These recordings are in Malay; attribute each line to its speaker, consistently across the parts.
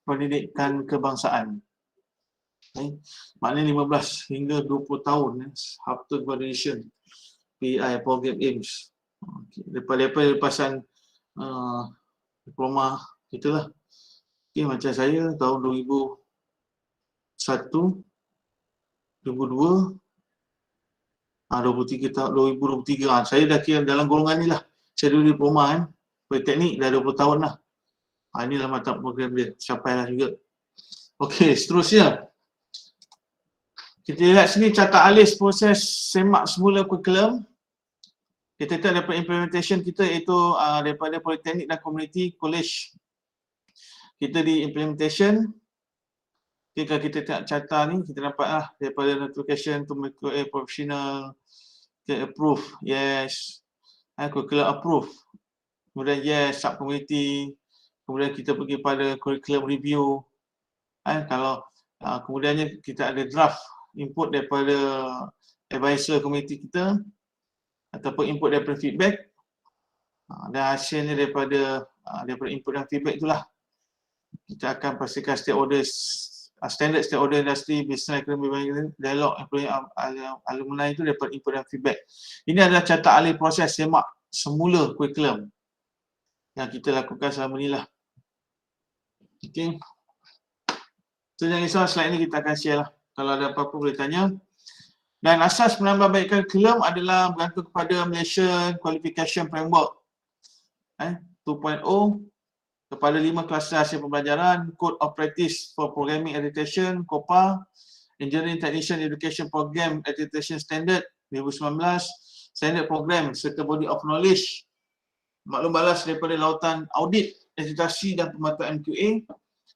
Speaker 1: pendidikan kebangsaan. Maknanya 15 hingga 20 tahun after graduation PI program aims. Lepas lepasan diploma kita lah. Macam saya tahun 2001, 2002, 23 tahun 2023. Saya dah kira dalam golongan ni lah. Saya dulu diploma kan. Politeknik dah 20 tahun lah. Inilah mata program dia. Capai lah juga. Okey, seterusnya. Kita lihat sini carta alis proses semak semula kurikulum. Kita lihat daripada implementation kita iaitu daripada Politeknik dan Community College. Kita di implementation. Kalau kita tengok carta ni, kita dapat lah daripada notification to make a professional, kita approve, yes. Curriculum approve. Kemudian yes, sub-committee. Kemudian kita pergi pada curriculum review. Kalau kemudiannya kita ada draft input daripada advisor committee kita ataupun input daripada feedback, dan hasilnya daripada input dan feedback itulah kita akan pastikan stakeholders, standard stakeholder industri, business, economy, dialog, employee, alumni itu daripada input dan feedback. Ini adalah carta alih proses semak semula kurikulum yang kita lakukan selama ni lah. Okey. So jangan risau, slide ni kita akan share lah. Kalau ada apa-apa boleh tanya. Dan asas penambahbaikan kurikulum adalah bergantung kepada Malaysian Qualification Framework 2.0 kepada 5 kluster hasil pembelajaran, Code of Practice for Programming Accreditation, COPA, Engineering Technician Education Program Accreditation Standard 2019, Standard Program serta Body of Knowledge, maklum balas daripada lautan audit, akreditasi dan pemantauan MQA,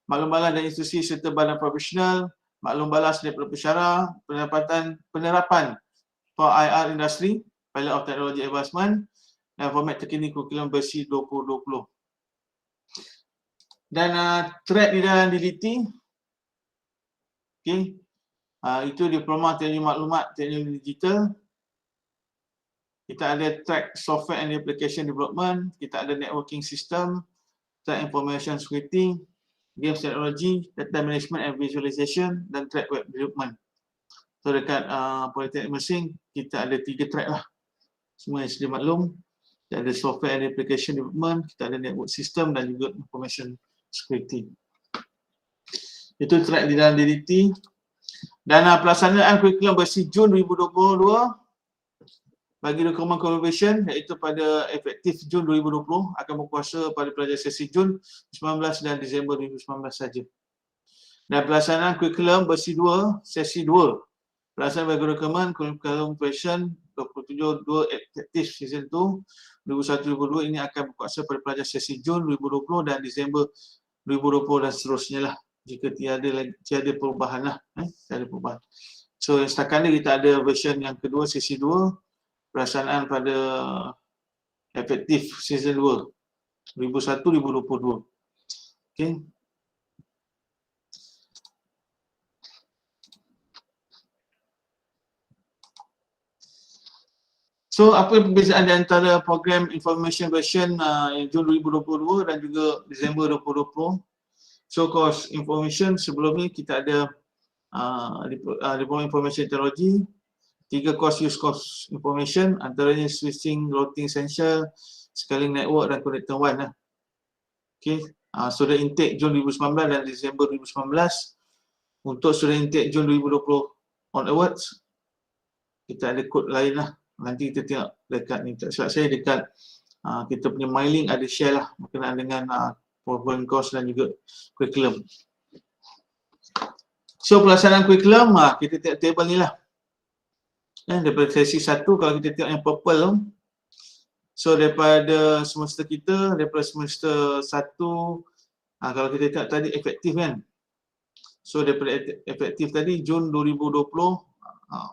Speaker 1: maklum balas dari institusi serta badan profesional, maklum balas daripada pensyarah, penerapan for IR industry, Pilot of Technology Advancement, dan format terkini kurikulum versi 2020. Dan track di dalam DDT, itu Diploma Teknologi Maklumat Teknologi Digital. Kita ada track Software and Application Development, kita ada Networking System, track Information Security, Games Technology, Data Management and Visualization, dan track Web Development. So dekat Politeknik Mersing, kita ada 3 track lah. Semua yang sedia maklum. Kita ada Software and Application Development, kita ada Network System dan juga Information Security. Itu track di dalam DDT. Dan pelaksanaan kurikulum versi Jun 2022 bagi dokumen conversion iaitu pada efektif Jun 2020 akan berkuasa pada pelajar sesi Jun 2019 dan Disember 2019 saja. Dan pelaksanaan kurikulum versi 2, sesi 2. Pelaksanaan bagi dokumen conversion 27.2 efektif season 2 2001-2022 ini akan berkuasa pada pelajar sesi Jun 2020 dan Disember 2020 dan seterusnya lah. Jika tiada perubahan lah. Tiada perubahan. So setakat ni kita ada version yang kedua, sesi 2. Pelaksanaan pada efektif season 2 2001-2022. Okey. So apa perbezaan di antara program information version Jun 2022 dan juga Disember 2020? So course information sebelum ni kita ada Diploma Information Technology, 3 course use course information, antaranya switching, routing essential, scaling network dan connector 1 lah. Okay. Student intake Jun 2019 dan Disember 2019. Untuk student intake Jun 2020 onwards, kita ada kod lain lah. Nanti kita tengok dekat ni, sebab saya dekat kita punya mailing ada share lah berkenaan dengan program course dan juga kurikulum. So pelaksanaan kurikulum, kita tengok table ni lah. Daripada sesi 1, kalau kita tengok yang purple tu, so daripada semester kita, daripada semester 1, kalau kita tengok tadi efektif kan. So daripada efektif tadi Jun 2020,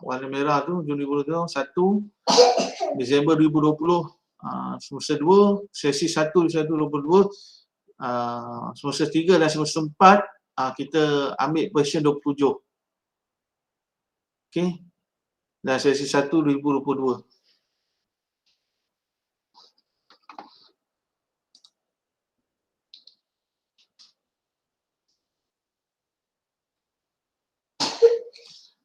Speaker 1: warna merah tu Jun 2020, 1, Disember 2020, semester 2, sesi 1 Disember 2022, semester 3 dan semester 4, kita ambil version 27. Okey. Dan sesi 1 2022.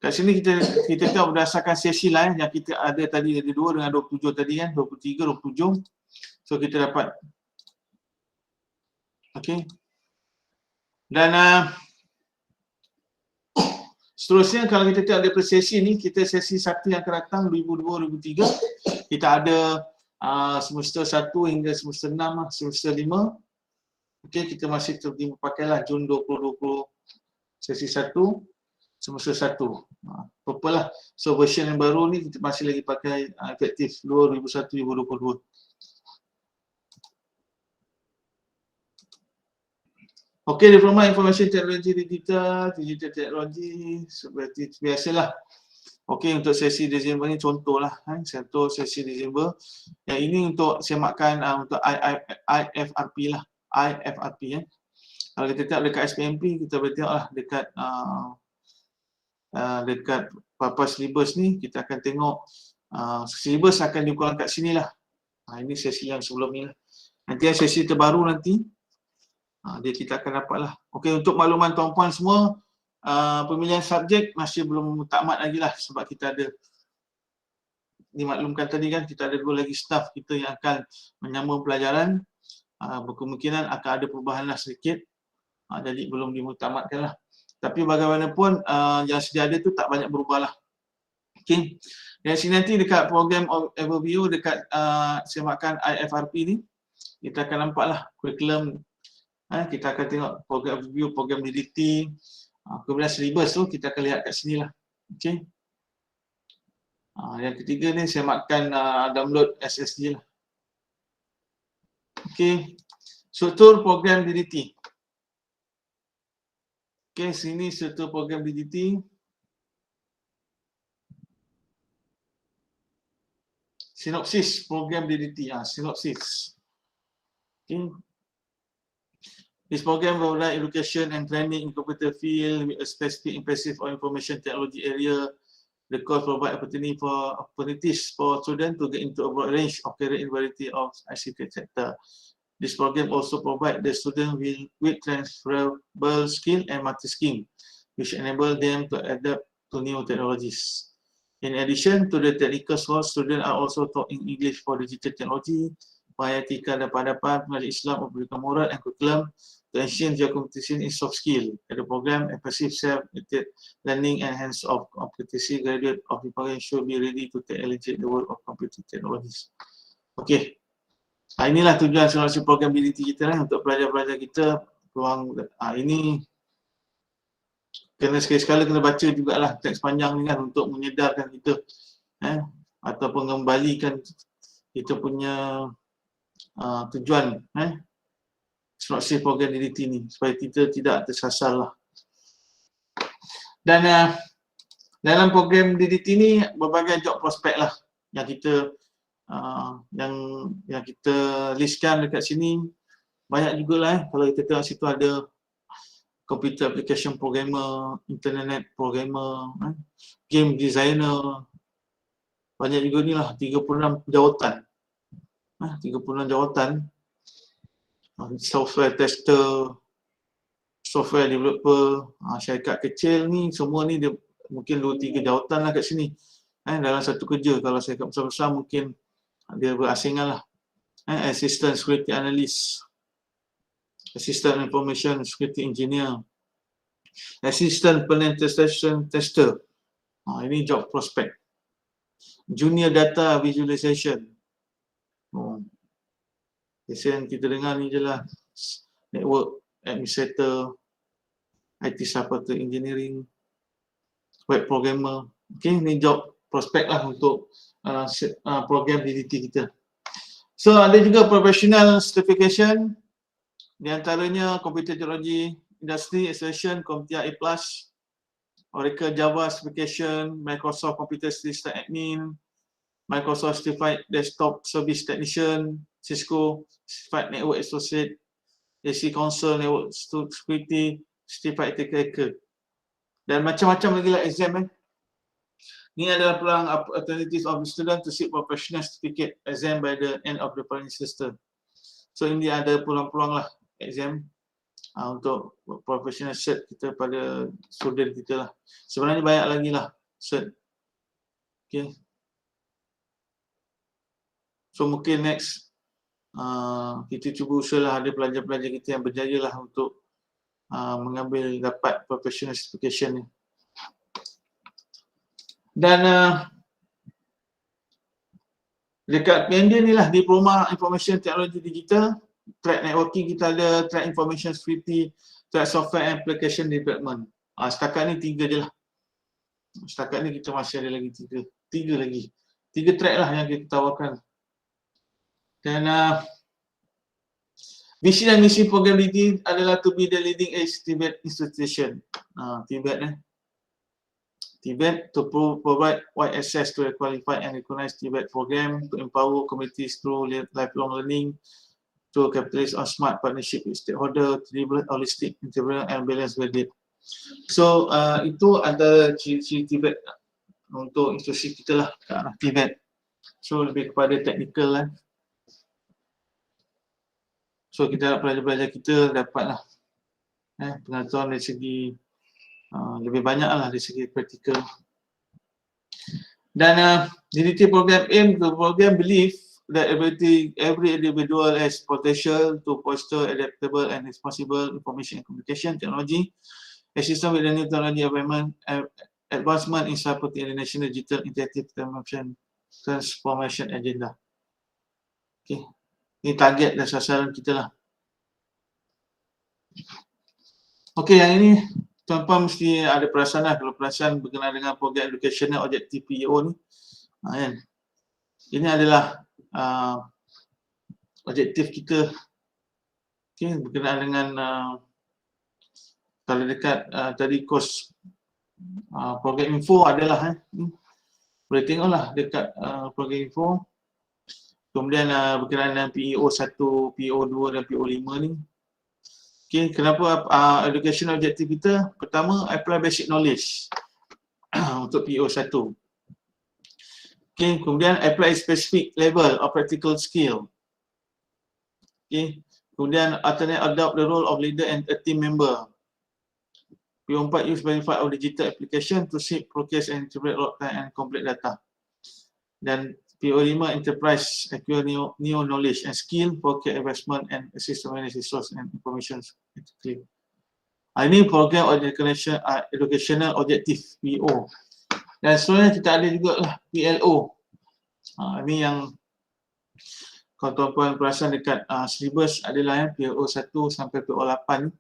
Speaker 1: Kat sini kita tengok berdasarkan sesi lah yang kita ada tadi, ada 2 dengan 27 tadi kan, 23, 27. So kita dapat. Okey. Dan seterusnya kalau kita tengok daripada sesi ni, kita sesi 1 yang akan datang 2002, 2003, kita ada semester 1 hingga semester 6 lah, semester 5. Okey, kita masih pakailah Jun 2020 sesi 1, semester 1. Purple lah. So version yang baru ni kita masih lagi pakai efektif 2001, 2022. Okey, Diploma Information Technology Digital Teknologi seperti biasalah. Okey, untuk sesi Disember ni contohlah, satu sesi Disember. Yang ini untuk semakan untuk IFRP lah, IFRP ya. Kalau kita tengok dekat SPMP, kita boleh tengoklah dekat papas syllabus ni, kita akan tengok syllabus akan diukurkan kat sini lah. Ini sesi yang sebelum ni lah. Nanti yang sesi terbaru nanti, dia kita akan dapat lah. Okey, untuk makluman tuan-puan semua, pemilihan subjek masih belum tamat lagi lah, sebab kita ada dimaklumkan tadi kan, kita ada 2 lagi staff kita yang akan menyambung pelajaran. Berkemungkinan akan ada perubahan lah sedikit, jadi belum dimutamatkan lah. Tapi bagaimanapun yang sedia ada tu tak banyak berubah lah. Okey, dan sini nanti dekat program overview dekat semakan IFRP ni, kita akan nampak lah kurikulum. Kita akan tengok program overview, program DDT, kemudian syllabus tu kita akan lihat kat sini lah. Okey. Yang ketiga ni semakan download SSD lah. Okey. Struktur program DDT. Okey, sini struktur program DDT. Sinopsis program DDT. Sinopsis. Okay. This program will provide education and training in computer field with a specific impressive or information technology area. The course provide opportunities for students to get into a broad range of career in variety of ICT sector. This program also provide the student with transferable skill and multi-skill, which enable them to adapt to new technologies. In addition to the technical course, students are also taught in English for digital technology, via etika dan peradaban, pengajian Islam, pendidikan moral and curriculum to ensure their competition in soft skill. The program emphasizes self-directed learning and hands-on competency. Graduate of the program should be ready to take the world of computer technologies. Okey. Inilah tujuan solusi program DDT kita lah untuk pelajar-pelajar kita. Peluang ini kena sekali-sekala kena baca jugalah teks panjang ni kan, untuk menyedarkan kita ataupun mengembalikan kita punya tujuan solusi program DDT ni, supaya kita tidak tersasar lah. Dan dalam program DDT ni berbagai job prospek lah yang kita yang kita listkan dekat sini. Banyak jugalah kalau kita tengok situ ada computer application programmer, internet programmer, game designer. Banyak juga ni lah, 36 jawatan. 36 jawatan. Software tester, software developer, syarikat kecil ni, semua ni dia mungkin 2-3 jawatan lah kat sini. Dalam satu kerja. Kalau syarikat besar-besar mungkin dia berasingan lah. Assistant Security Analyst, Assistant Information Security Engineer, Assistant Penetration Tester. Ini job prospect. Junior Data Visualization. Biasa yang kita dengar ni je lah. Network Administrator, IT Supporter Engineering, Web Programmer. Okay, ni job prospect lah untuk program DDT kita. So ada juga professional certification, di antaranya Computer Technology Industry Association, CompTIA A+, Oracle Java Certification, Microsoft Computer System Admin, Microsoft Certified Desktop Service Technician, Cisco Certified Network Associate, AC Council Network Security Certified Hacker, dan macam-macam lagi lah exam. Ini adalah peluang opportunities of the student to seek professional certificate exam by the end of the following semester. So ini ada peluang-peluang lah exam untuk professional cert kita pada student kita lah. Sebenarnya banyak lagi lah cert. Okay. So mungkin next kita cuba usahalah ada pelajar-pelajar kita yang berjaya lah untuk mengambil dapat professional certification ni. Dan dekat PND ni lah, Diploma Information Technology Digital, track networking kita ada, track information security, track software application development. Setakat ni 3 je lah. Setakat ni kita masih ada lagi 3 lagi. 3 track lah yang kita tawarkan. Dan visi dan misi program ini adalah to be the leading edge TVET institution. TVET to provide wide access to a qualified and recognized TVET program to empower communities through lifelong learning, to capitalize on smart partnership with stakeholder, to deliver holistic, integral and balanced value. So itu ada ciri-ciri TVET untuk institusi kita lah ke arah TVET. So lebih kepada technical lah. So kita pelajar-pelajar kita dapatlah pengetahuan dari segi lebih banyak lah dari segi praktikal. Dan DDT program aim the program believe that every individual has potential to foster adaptable and responsible information and communication technology, a system with the new technology advancement in supporting the national digital interactive transformation agenda. Okay. Ini target dan sasaran kita lah. Okey, yang ini tuan-tuan mesti ada perasan lah kalau perasan berkenaan dengan program educational objective PEO ni. Kan? Ini adalah objektif kita. Okay, berkenaan dengan kalau dekat tadi kos program info adalah boleh tengoklah dekat program info. Kemudian berkenaan dengan PEO 1, PEO 2 dan PEO 5 ni. Okay, kenapa education objective kita? Pertama, apply basic knowledge untuk PEO 1. Okay, kemudian apply specific level of practical skill. Okay, kemudian alternate adopt the role of leader and a team member. PEO 4 use benefit of digital application to seek, process and interpret log time and complete data. Dan PEO 5 enterprise acquire new knowledge and skill for care investment and assist to manage resource and information. Ini program educational objective PEO. Dan sebenarnya kita ada juga lah PLO. Ini yang kalau tuan-tuan perasan dekat syllabus adalah PLO 1 sampai PLO 8.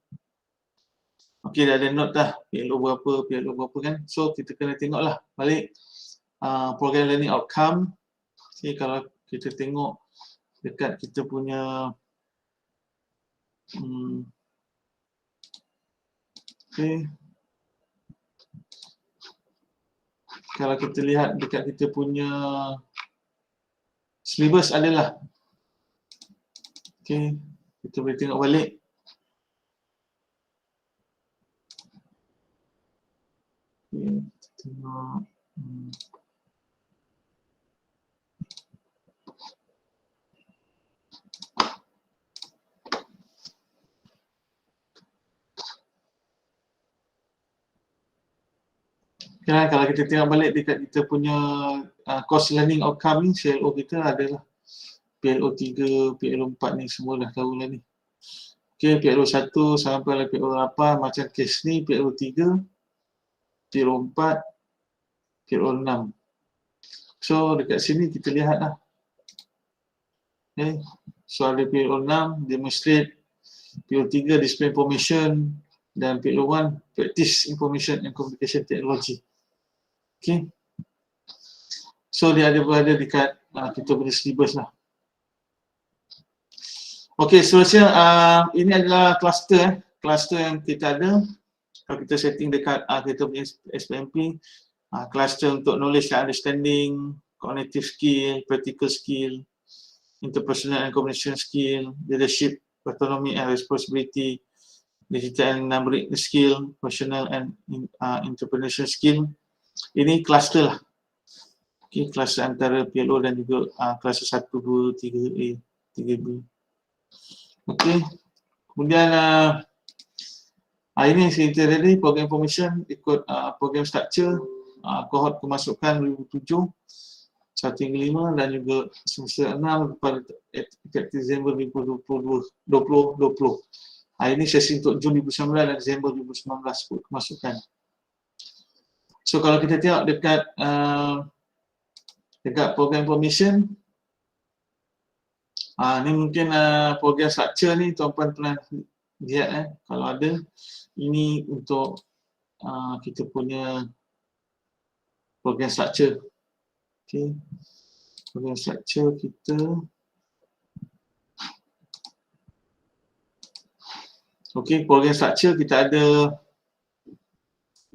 Speaker 1: Okey, dah ada note dah PLO berapa kan. So kita kena tengoklah balik program learning outcome. Okay, kalau kita tengok dekat kita punya okay. Kalau kita lihat dekat kita punya syllabus adalah okay, kita boleh tengok balik. Okay, kita tengok ya, kalau kita tengok balik dekat kita punya course learning outcome ni, CLO kita adalah PLO 3, PLO 4 ni semua dah tahu lah ni. Okay, PLO 1 sampai PLO 8 macam kes ni, PLO 3, PLO 4, PLO 6. So dekat sini kita lihat lah. Okay, so ada PLO 6, demonstrate, PLO 3, display information, dan PLO 1, practice information and communication technology. Okay. So dia ada berada dekat kita punya syllabus lah. Okay, seterusnya ini adalah cluster cluster yang kita ada. Kalau kita setting dekat kita punya SPMP, cluster untuk knowledge and understanding, cognitive skill, practical skill, interpersonal and communication skill, leadership, autonomy and responsibility, digital and numeric skill, professional and entrepreneurial skill. Ini cluster lah. Okay, cluster antara PLO dan juga cluster 1, 2, 3A, 3B. Okay. Kemudian Ini cerita tadi, program information ikut program structure, cohort kemasukan 2007, 1 hingga 5 dan juga semester 6 pada efektif Disember 2020. Ini sesi untuk Jun 2019 dan Disember 2019 kemasukan. So kalau kita tengok dekat program information, ni mungkin program structure ni tuan-puan pernah lihat kalau ada. Ini untuk kita punya program structure. Okay. Program structure kita. Okay, program structure kita ada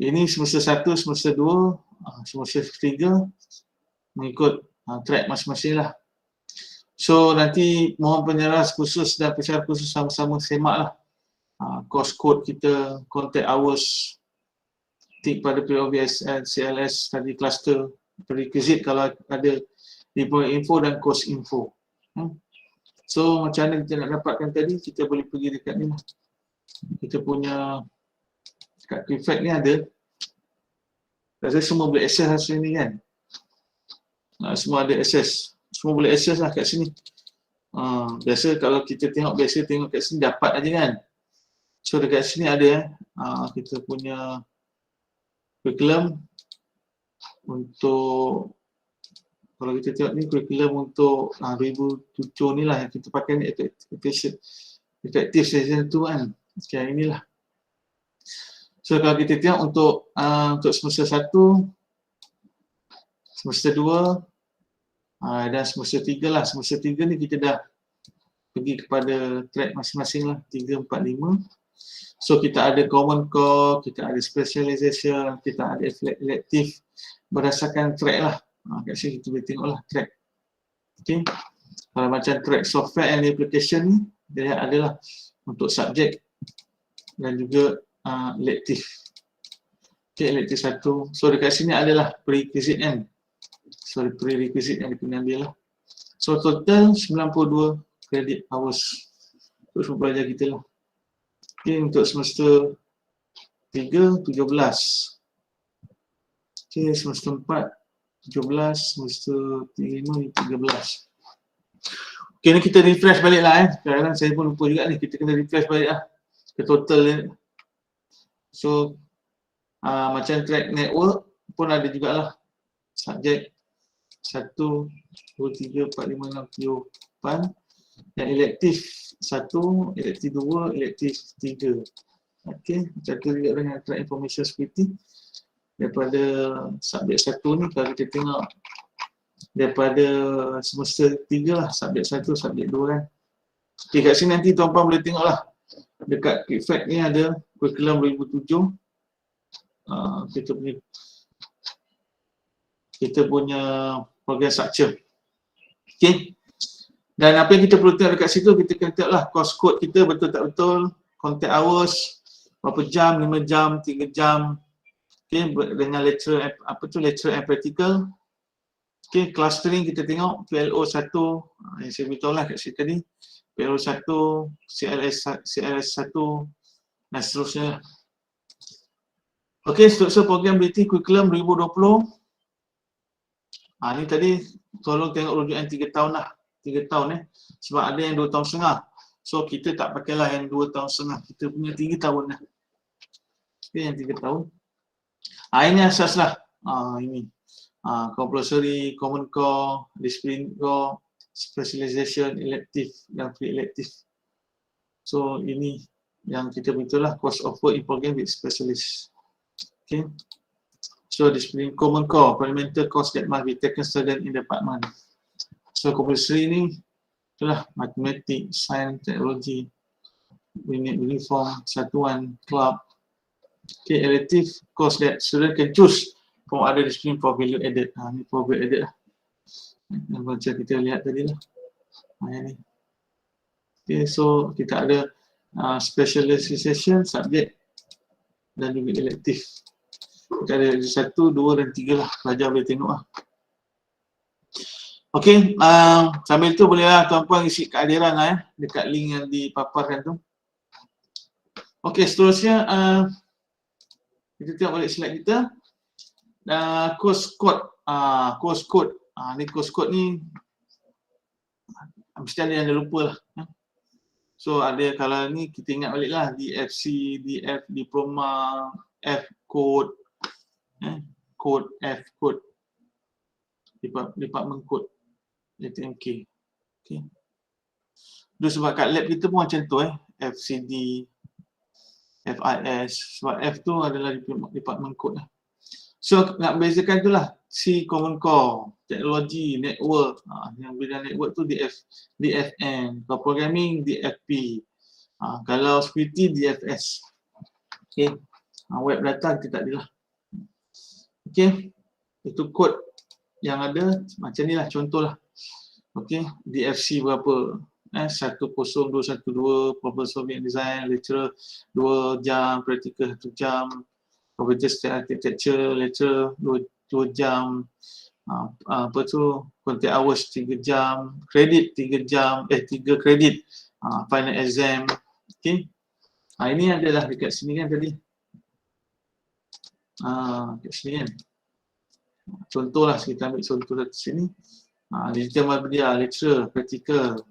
Speaker 1: ini semester 1, semester 2, semester 3 mengikut track masing-masing lah. So nanti mohon penyeras khusus dan pensyarah khusus sama-sama semak lah course code kita, contact hours, tik pada POVSN, CLS, study cluster, prerequisite kalau ada info dan course info. So macam mana kita nak dapatkan tadi, kita boleh pergi dekat ni lah. Kita punya dekat Prefect ni ada. Rasa semua boleh access hasil ni kan. Semua ada access. Semua boleh access lah kat sini. Biasa kalau kita tengok kat sini dapat aja kan. So dekat sini ada kita punya curriculum untuk, kalau kita tengok ni curriculum untuk 2007 ni lah yang kita pakai ni, effective season 2 kan. Okay, inilah. So kalau kita tengok untuk semester 1, semester 2 dan semester 3 lah. Semester 3 ni kita dah pergi kepada track masing-masing lah, 3, 4, 5. So kita ada common core, kita ada specialization, kita ada elective berdasarkan track lah. Kat sini kita boleh tengok lah track. Okay. Kalau macam track software and application ni, dia adalah untuk subjek dan juga elective. Okay, elective 1. So dekat sini adalah prerequisite kan. So prerequisite yang kita ambil lah. So total 92 credit hours untuk belajar kita lah. Okay, untuk semester 3, 17. Okay, semester 4, 17, semester 5, 13. Okay, ni kita refresh balik lah Kadang-kadang saya pun lupa juga ni, kita kena refresh balik lah ke total ni. So, macam track network pun ada jugalah. Subjek 1, 2, 3, 4, 5, 6, 7, 8. Yang elektif 1, elektif 2, elektif 3. Okey, macam tu juga dengan track information security. Daripada subjek 1 ni kalau kita tengok daripada semester 3 lah, subjek 1, subjek 2 kan. Okey, kat sini nanti tuan-puan boleh tengok lah. Dekat Prefect ni ada curriculum 2007. Kita punya program structure. Okey. Dan apa yang kita perlu tengok dekat situ, kita kena tengok lah course code kita betul tak betul, contact hours, berapa jam, 5 jam, 3 jam. Okay, dengan lecture and practical. Okay, clustering kita tengok PLO 1, yang saya beritahu lah kat situ tadi. PLO 1, CLS 1 dan seterusnya. Okay, struktur program BT curriculum 2020. Ni tadi tolong tengok rujukan 3 tahun lah. 3 tahun sebab ada yang 2 tahun setengah. So kita tak pakailah yang 2 tahun setengah, kita punya 3 tahun lah. Okay, yang 3 tahun. Ini asas lah. Ini compulsory, common core, discipline core, specialization, elective dan free elective. So ini yang kita beritahu lah course of work in program with specialist. Okay. So discipline common core, fundamental course that must be taken student in department. So compulsory ni itulah matematik, sains, teknologi, uniform, satuan, club. Okay, elective course that student can choose from other discipline for value added. Ni for value added lah. Macam kita lihat tadi lah. Ni. Okay, so kita ada specialization, subjek dan juga elective. Kita ada 1, 2 dan 3 lah. Pelajar boleh tengok lah. Okey, sambil tu bolehlah tuan-puan isi keadiran lah dekat link yang dipaparkan tu. Okey, seterusnya kita tengok balik slide kita. Course code. Course code. Ni course code ni mesti ada yang dah lupa lah. So ada, kalau ni kita ingat balik lah, DFC, DF, diploma, F code, code, F code, department code, JTMK. Okay. Itu sebab kat lab kita pun macam tu FCD, FIS, sebab F tu adalah department code lah. So nak bezakan tu lah, C common core, teknologi, network, yang bidang network tu DFN, kalau programming DFP, kalau security DFS. Okay. Web data kita tak ada lah. Okay. Itu kod yang ada macam ni lah, contoh lah. Okay. DFC berapa? 10212, problem solving design, lecturer 2 jam, practical 1 jam, computer architecture, lecturer 2 jam, apa tu, contact hours 3 jam, kredit 3 jam, 3 kredit, final exam. Okay. Ini adalah dekat sini kan tadi. Dekat sini kan. Contohlah, kita ambil contoh dari sini. Digital media, lecturer, practical,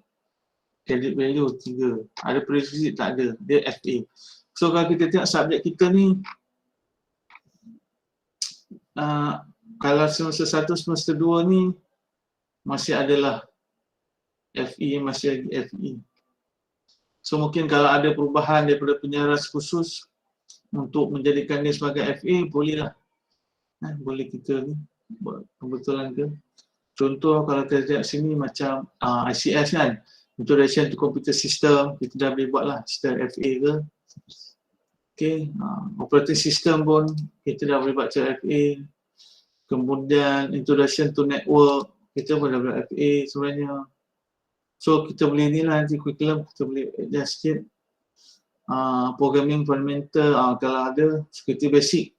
Speaker 1: credit value 3. Ada prerequisite tak ada, dia FA. So kalau kita tengok subjek kita ni, kalau semester 1, semester 2 ni masih adalah FE, masih lagi FE. So mungkin kalau ada perubahan daripada penyaras khusus untuk menjadikan dia sebagai FA, boleh lah. Boleh kita ni buat pembetulan ke. Contoh kalau kita tengok sini macam ICS kan, Introduction to Computer System, kita dah boleh buat lah sistem FA ke. Okay, operating system pun kita dah boleh buat cara FA. Kemudian introduction to network, kita pun dah boleh FA sebenarnya. So kita boleh ni lah nanti curriculum, kita boleh adjust sikit. Programming fundamental, kalau ada security basic,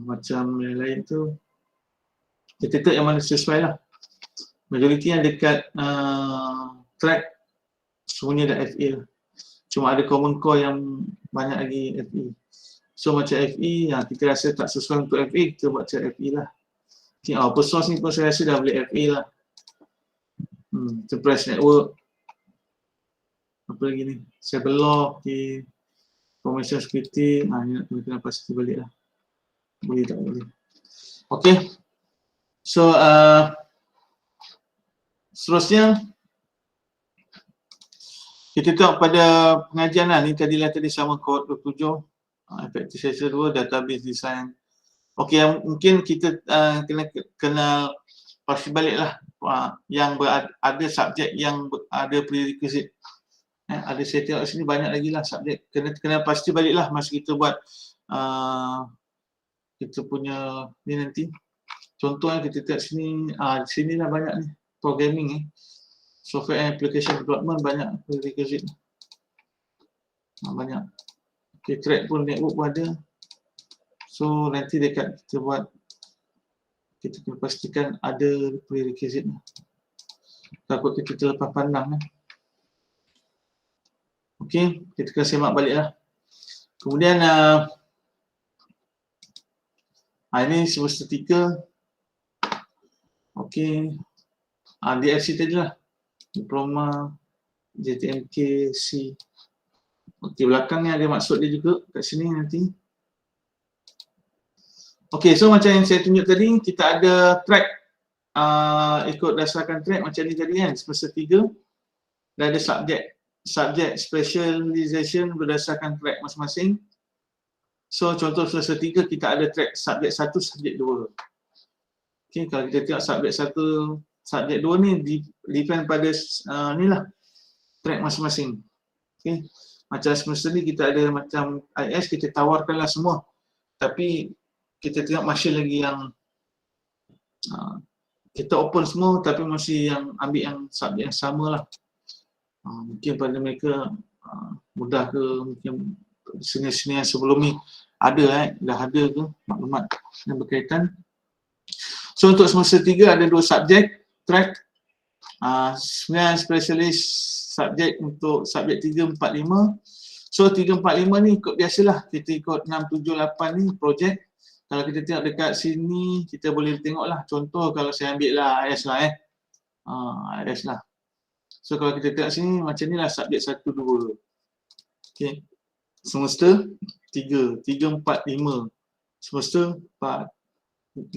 Speaker 1: macam yang lain tu kita tengok yang mana sesuai lah. Majoriti yang dekat track semuanya dah FA lah. Cuma ada common core yang banyak lagi FE. So macam FE, kita rasa tak sesuai untuk FE, kita buat cara FE lah. Okay, open source ni pun saya rasa dah boleh FE lah. Enterprise network. Apa lagi ni? Cyber law, okay. Information security, ni nak kena pasti balik lah. Boleh tak boleh. Okay. So, seterusnya, kita tengok pada pengajian lah, ni tadi sama kod 27, effective session 2, database design. Okey, mungkin kita kena pasti balik lah yang ada subjek yang ada prerequisite. Ada saya tengok sini banyak lagi lah subjek, kena pasti balik lah masa kita buat kita punya ni nanti. Contohnya kita tengok sini, sini lah banyak ni, programming software and application development banyak prerequisite. Banyak. Okay, track pun, network pun ada. So nanti dekat kita buat, kita kena pastikan ada prerequisite. Takut kita terlepas pandang. Okay, kita kena semak balik lah. Kemudian ini semester 3. Okay, DFC tadi lah, diploma, JTMK, C. Okey, belakang ni ada maksud dia juga kat sini nanti. Okey, so macam yang saya tunjuk tadi, kita ada track ikut dasarkan track macam ni tadi kan, semester 3. Dan ada subjek specialization berdasarkan track masing-masing. So contoh semester 3 kita ada track subjek 1, subjek 2. Okey, kalau kita tengok subjek 1, subjek 2 ni depend pada ni lah, track masing-masing. Okey. Macam semester ni kita ada macam IS, kita tawarkanlah semua. Tapi kita tengok masih lagi yang kita open semua tapi masih yang ambil yang subjek yang sama lah. Mungkin pada mereka mudah ke, mungkin seni-seni yang sebelum ni ada dah ada ke maklumat yang berkaitan. So untuk semester 3 ada 2 subjek track. Sebenarnya subjek untuk subjek 3, 4, 5. So 3, 4, 5 ni ikut biasalah, kita ikut 6, 7, 8 ni projek. Kalau kita tengok dekat sini, kita boleh tengoklah. Contoh kalau saya ambil lah IS lah IS lah. So kalau kita tengok sini macam ni lah subjek 1, 2. Okay. Semester 3, 3, 4, 5. Semester 4,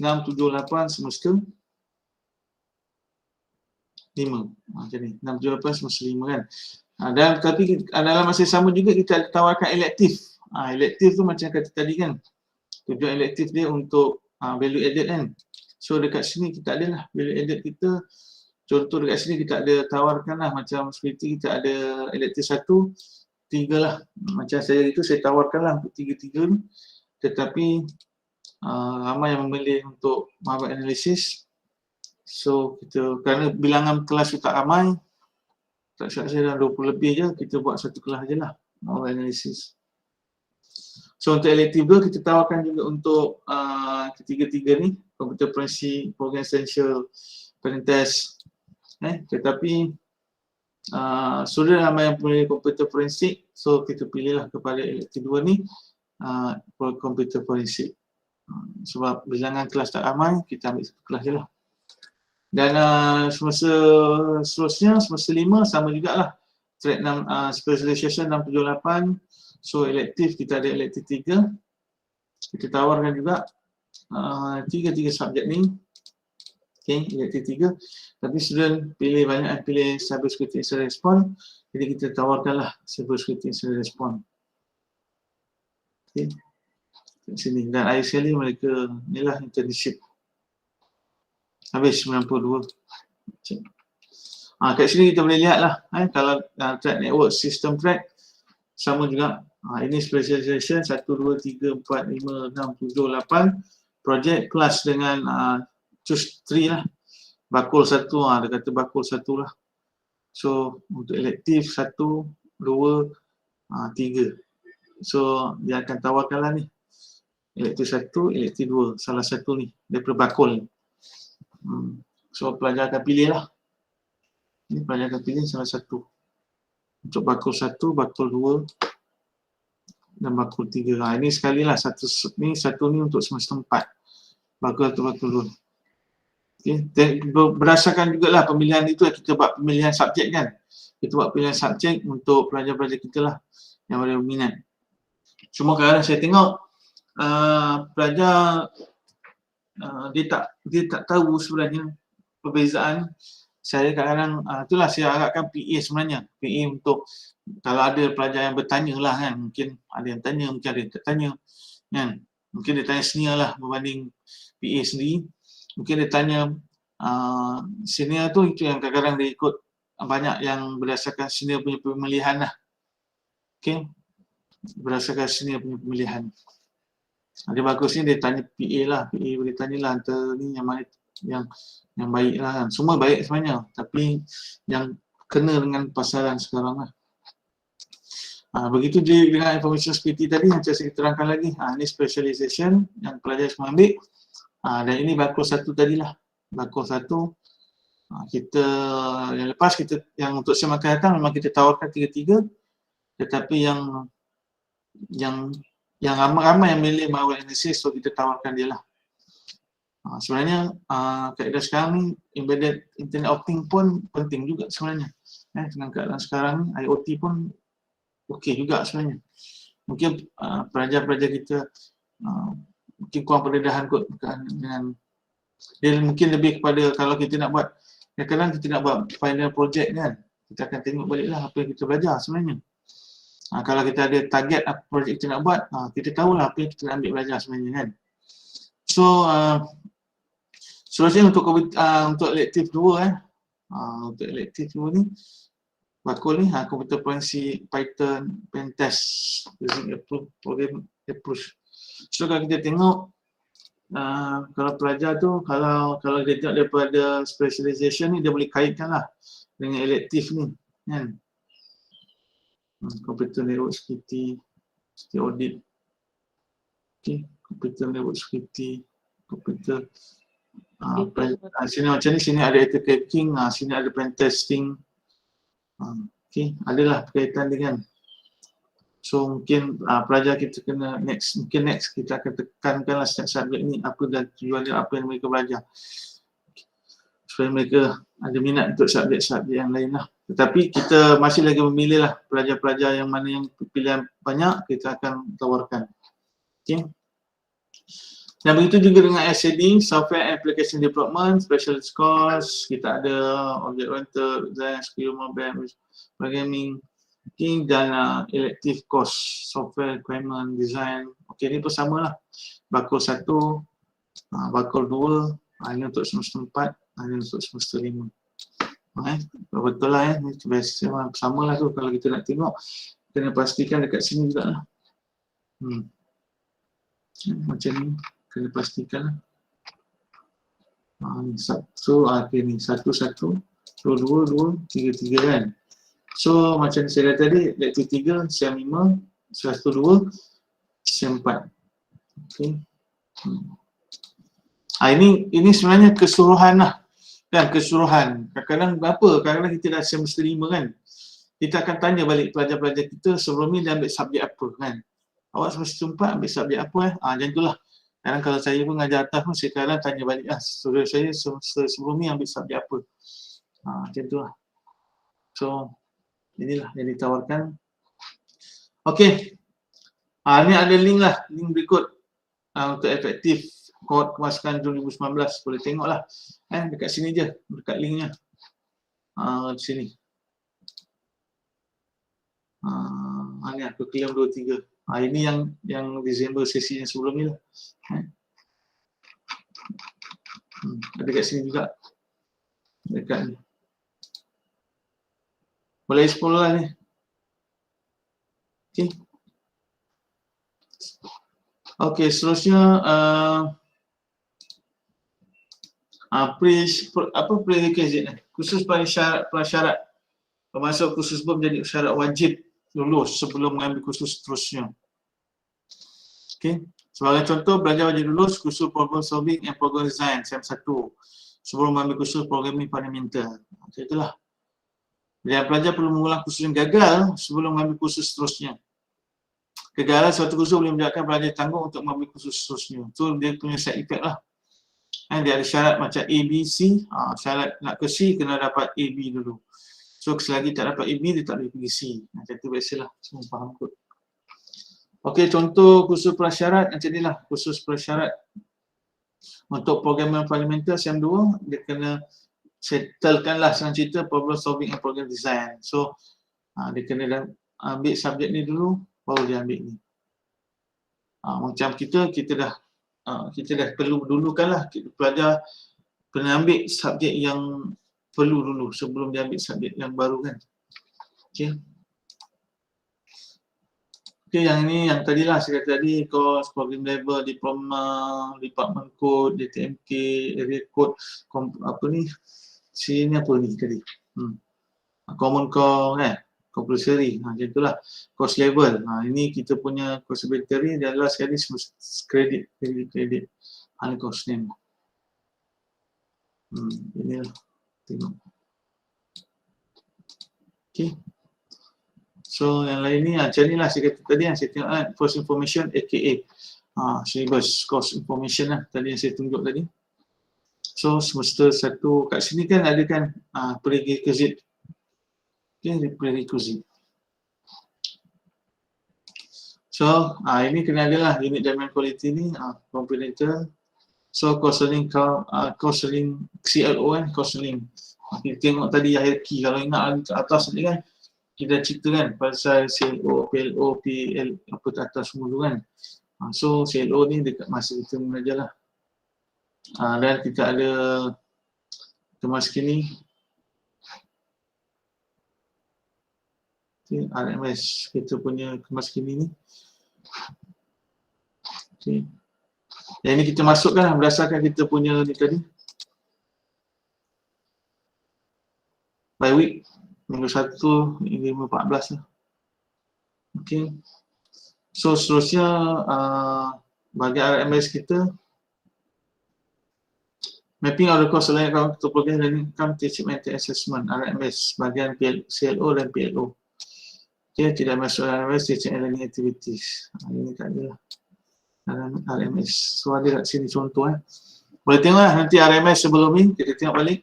Speaker 1: 6, 7, 8, semester 5. Macam ni, 6, 7, 8, semester 5 kan. Dan tapi dalam masa sama juga kita tawarkan elektif. Elektif tu macam kata tadi kan. Tujuan elektif dia untuk value added kan. So dekat sini kita ada lah value added kita. Contoh dekat sini kita ada tawarkan lah macam seperti kita ada elektif 1, 3 lah. Macam saya itu saya tawarkan lah untuk 3 ni. Tetapi ramai yang memilih untuk malware analysis. So kita kerana bilangan kelas tu tak ramai, tak silap saya dalam 20 lebih je, kita buat satu kelas je lah malware analysis. So untuk elektif 2 kita tawarkan juga untuk ketiga-tiga ni, computer forensic, program essential, pentest. Tetapi sudah ramai yang pilih computer forensic, so kita pilihlah kepada elektif 2 ni computer forensic. Sebab bilangan kelas tak ramai, kita ambil satu kelas je lah. Dan semester seterusnya, semester 5 sama jugalah. Track 6, specialization 6, 7, 8. So elektif kita ada elektif 3. Kita tawarkan juga 3 subjek ni. Okay, elektif 3. Tapi student pilih banyak, pilih cyber security incident response. Jadi kita tawarkanlah cyber security incident response. Okay. Kat sini. Dan akhir sekali mereka inilah internship. Habis 92. Kat sini kita boleh lihat lah. Kalau track network system track sama juga. Ini specialization 1, 2, 3, 4, 5, 6, 7, 8. Project kelas dengan choose 3 lah. Bakul 1, dia kata bakul 1 lah. So untuk elektif 1, 2, 3. So dia akan tawarkan lah ni. Elektif 1, elektif 2. Salah satu ni daripada bakul ni. So pelajar akan pilih lah. Ini pelajar akan pilih salah satu. Untuk bakul 1, bakul 2 dan bakul 3. Ini sekali lah satu ni untuk semester 4. Bakul 1, bakul 2. Okay. Berdasarkan jugalah pemilihan itu kita buat pemilihan subjek kan. Kita buat pemilihan subjek untuk pelajar-pelajar kita lah yang ada minat. Cuma kadang-kadang saya tengok pelajar dia tak tahu sebenarnya perbezaan. Saya kadang-kadang itulah saya harapkan PA sebenarnya. PA untuk kalau ada pelajar yang bertanya lah kan, mungkin ada yang tanya, mungkin ada yang tak tanya kan. Mungkin dia tanya senior lah berbanding PA sendiri. Mungkin dia tanya senior tu, itu yang kadang-kadang dia ikut banyak yang berdasarkan senior punya pemilihan lah. Okay, berdasarkan senior punya pemilihan. Dia bagusnya dia tanya PA lah. PA boleh tanyalah antara ni yang mana yang baik lah kan. Semua baik sebenarnya, tapi yang kena dengan pasaran sekarang lah. Begitu dengan information security tadi yang saya terangkan lagi. Ini specialization yang pelajar semua ambil. Dan ini bakul 1 tadilah. Bakul 1 kita yang lepas kita yang untuk sem akan datang memang kita tawarkan 3-3. Tetapi yang ramai yang milih malware analysis, so kita tawarkan dia lah. Sebenarnya kaedah sekarang ni embedded internet of things pun penting juga sebenarnya. Dengan keadaan sekarang ni IoT pun okey juga sebenarnya. Mungkin pelajar-pelajar kita mungkin kurang pendedahan kot dengan dia, mungkin lebih kepada kalau kita nak buat, kadang-kadang kita nak buat final project kan, kita akan tengok baliklah apa yang kita belajar sebenarnya. Kalau kita ada target apa projek kita nak buat, kita tahulah apa yang kita nak ambil belajar sebenarnya kan. So seterusnya untuk elektif 2 untuk elektif 2 ni bakul ni computer forensic, Python, pentest using program approach. So kalau kita tengok kalau pelajar tu kalau dia tengok daripada specialization ni, dia boleh kaitkan lah dengan elektif ni kan. Computer network security, audit. Okay, computer network security, computer sini macam ni, sini ada ethical hacking, sini ada pen testing. Okey, adalah berkaitan dengan. So mungkin pelajar kita kena next kita akan tekankanlah setiap subjek ni apa dan tujuan dia, apa yang mereka belajar. Supaya mereka ada minat untuk subjek-subjek yang lain lah. Tetapi kita masih lagi memilih lah pelajar-pelajar yang mana yang pilihan banyak, kita akan tawarkan. Okay. Dan begitu juga dengan SAD, Software Application Development, Specialist Course, kita ada Object Oriented, Design, Skill, Mobile, Programming, okay, dan Elective Course, Software Requirement, Design. Okay, ni pun sama lah. Bakul 1, bakul 2, ini untuk semester 4, ini untuk semester 5. Betul lah ni biasa sama lah tu. Kalau kita nak tengok, kena pastikan dekat sini juga lah. Macam ni, kena pastikan lah. Satu, ni 1, 1, 2, 2, 3, 3 kan. So macam saya kata tadi, lektur 3, SEM 5, semester 2, SEM 4. Okay. Ini sebenarnya keseluruhan lah. Dan keseluruhan. Kadang-kadang berapa? Kadang-kadang kita dah semester 5 kan. Kita akan tanya balik pelajar-pelajar kita sebelum ni dia ambil subjek apa kan. Awak semester 4 ambil subjek apa macam itulah. Kadang kalau saya pun ngajar atas pun, saya kadang tanya balik lah. Saudara saya sebelum ni ambil subjek apa. Macam itulah. So, inilah yang ditawarkan. Okey. Ni ada link lah. Link berikut untuk efektif kod kemasukan 2019. Boleh tengoklah. Dekat sini je. Dekat linknya. Di sini. Ni aku klaim 23. Ini yang Disember sesi yang sebelum ni lah. Ada kat sini juga. Dekat ni. Boleh explore lah ni. Okay. Okey, seterusnya prerequisite ni? Khusus prasyarat pemasuk kursus pun menjadi syarat wajib lulus sebelum mengambil kursus seterusnya. Okey. Sebagai contoh, belajar wajib lulus kursus Problem Solving and Program Design SEM 1 sebelum mengambil kursus Programming Fundamental. Macam itulah. Dan pelajar perlu mengulang kursus yang gagal sebelum mengambil kursus seterusnya. Kegagalan suatu kursus boleh menyebabkan pelajar tanggung untuk mengambil kursus seterusnya. Itu dia punya side effect lah. Dia ada syarat macam A, B, C. Syarat nak ke C kena dapat A, B dulu. So selagi tak dapat A, B dia tak boleh pergi C. Macam tu biasalah. Semua faham kot. Okey, contoh kursus prasyarat macam ni lah. Kursus prasyarat untuk programming fundamental SEM 2, dia kena settlekan lah senang cerita problem solving and program design. So dia kena ambil subjek ni dulu, baru dia ambil ni. Macam kita dah perlu dulukan lah, pelajar kena ambil subjek yang perlu dulu sebelum dia ambil subjek yang baru kan. Okey. Okey, yang ini yang tadilah saya kata tadi, course, program level, diploma, department code, DTMK, area code, sini apa ni tadi? Common core kan, compulsory, macam itulah. Course level, ini kita punya course ability dan last sekali kredit. Ini course name. Inilah, tengok. Okay. So yang lain ni macam ni lah saya kata tadi yang saya tengok course information aka syllabus course information lah tadi yang saya tunjuk tadi. So semester 1 kat sini kan ada kan prerequisite. Okay, prerequisite. So ini kena ada lah unit jaminan quality ni confidential. So counseling CLO kan, counseling. Kita tengok tadi hierarchy, kalau ingat ke atas ni kan kita cerita kan pasal CLO, PLO, PL apa atas semua tu kan. So CLO ni dekat masa kita mengajar lah. Dan kita ada kemas kini. Okay, RMS kita punya kemas kini ni. Okay. Yang ini kita masukkan berdasarkan kita punya ni tadi. By week. Minggu 1, minggu 14 lah. Okay. So seterusnya bagi RMS kita Mapping of the cost of account to program learning income teaching mental assessment RMS bahagian CLO dan PLO. Okay, tidak masuk RMS teaching and learning activities. Ini tak ada lah. RMS. So ada kat sini contoh Boleh tengok lah nanti RMS sebelum ni kita tengok balik.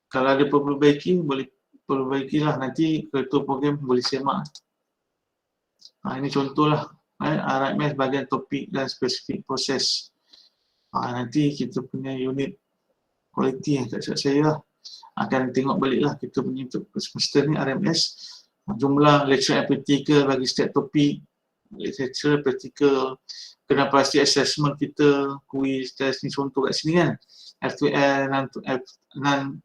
Speaker 1: Kalau ada perbaiki boleh perbaikilah nanti ketua program boleh semak. Ini contohlah RMS bahagian topik dan spesifik proses. Nanti kita punya unit quality yang tak silap saya lah akan tengok balik lah kita punya untuk semester ni RMS jumlah lecture and practical bagi setiap topik, lecture, practical, kena pasti assessment kita, quiz, test ni contoh kat sini kan, F2L, non